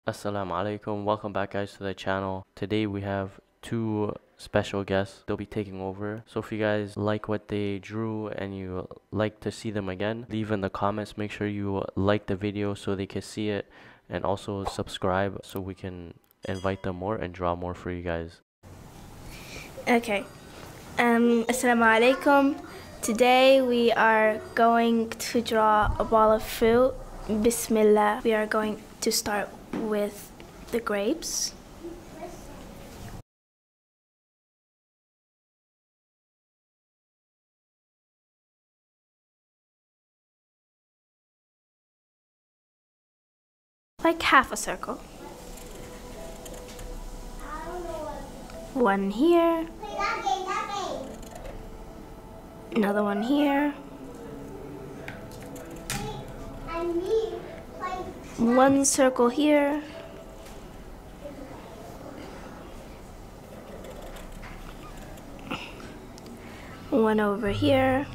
Assalamu alaikum. Welcome back, guys, to the channel. Today we have two special guests. They'll be taking over. So if you guys like what they drew and you like to see them again, leave in the comments. Make sure you like the video so they can see it, and also subscribe so we can invite them more and draw more for you guys. Okay. Assalamu alaikum. Today we are going to draw a ball of fruit. Bismillah. We are going to start with the grapes. Like half a circle. One here. Another one here. One circle here. One over here.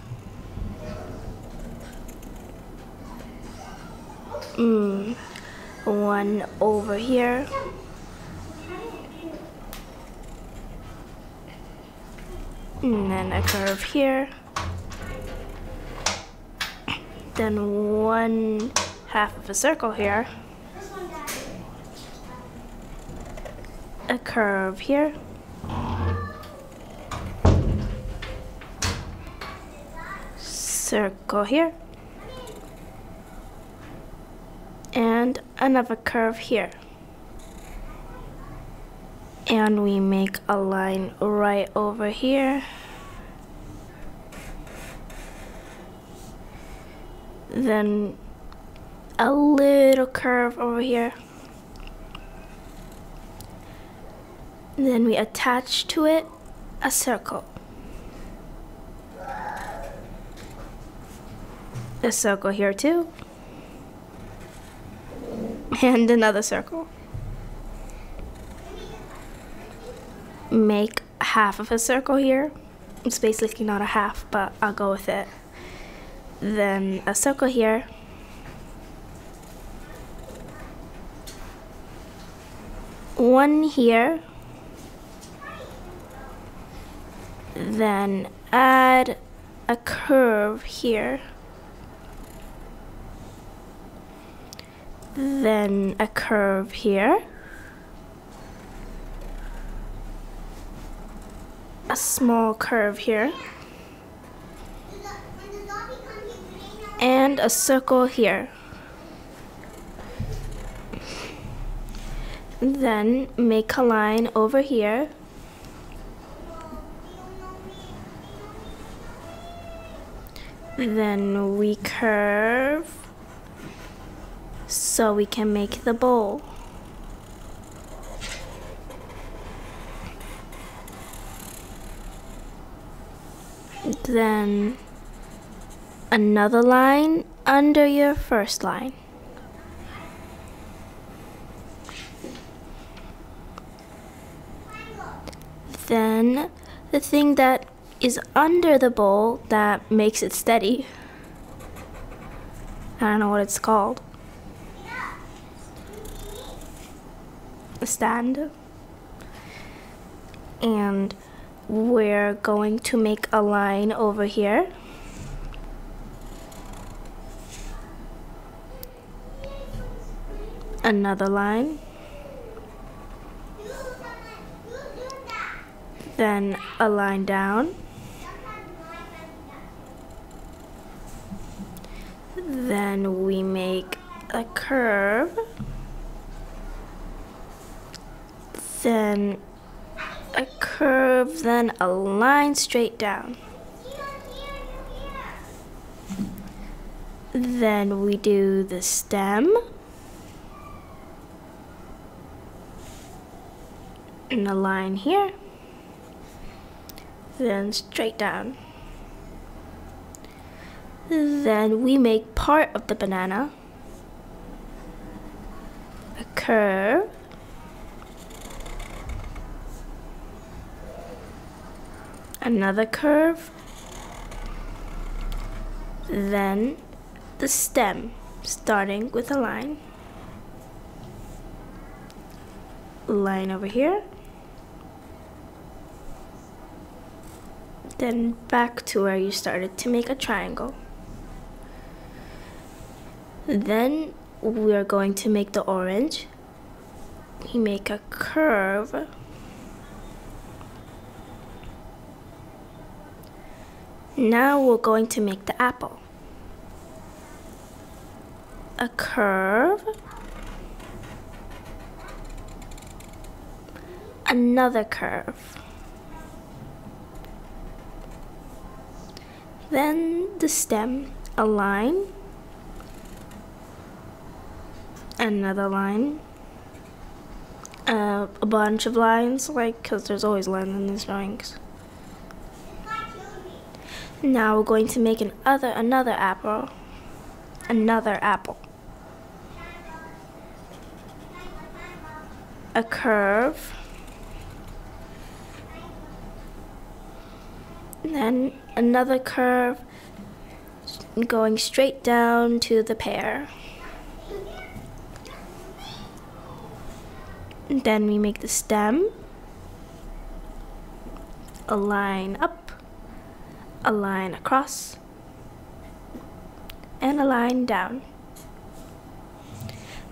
One over here. And then a curve here. Then one half of a circle here. A curve here. Circle here. And another curve here. And we make a line right over here. Then a little curve over here. Then we attach to it a circle. A circle here too. And another circle. Make half of a circle here. It's basically not a half, but I'll go with it. Then a circle here. One here. Then add a curve here. Then a curve here. A small curve here. And a circle here. Then make a line over here. Then we curve so we can make the bowl. Then another line under your first line. Then the thing that is under the bowl that makes it steady, I don't know what it's called. A stand. And we're going to make a line over here. Another line. Then a line down. Then we make a curve. Then a curve, then a line straight down. Then we do the stem. And a line here. Then straight down. Then we make part of the banana. A curve. Another curve. Then the stem, starting with a line. line over here. Then back to where you started to make a triangle. Then we are going to make the orange. You make a curve. Now we're going to make the apple. A curve. Another curve. Then the stem, a line. Another line. A bunch of lines, because there's always lines in these drawings. Now we're going to make another apple. Another apple. A curve. And then another curve going straight down to the pear. And then we make the stem. A line up. A line across. And a line down.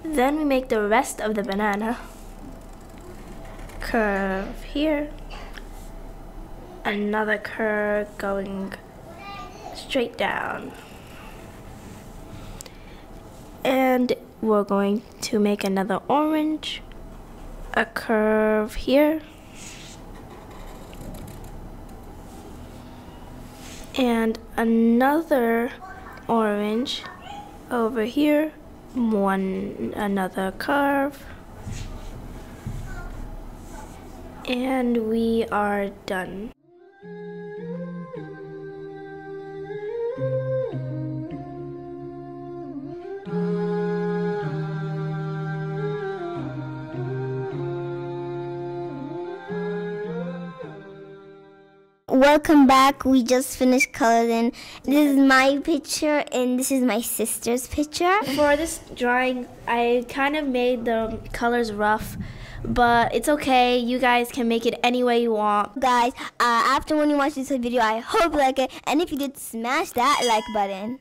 Then we make the rest of the banana. Curve here. Another curve going straight down. And we're going to make another orange. A curve here. And another orange over here. Another curve. And we are done. Welcome back. We just finished coloring. This is my picture and this is my sister's picture. For this drawing, I kind of made the colors rough, but it's okay. You guys can make it any way you want. Guys, after when you watch this video, I hope you like it. And if you did, smash that like button.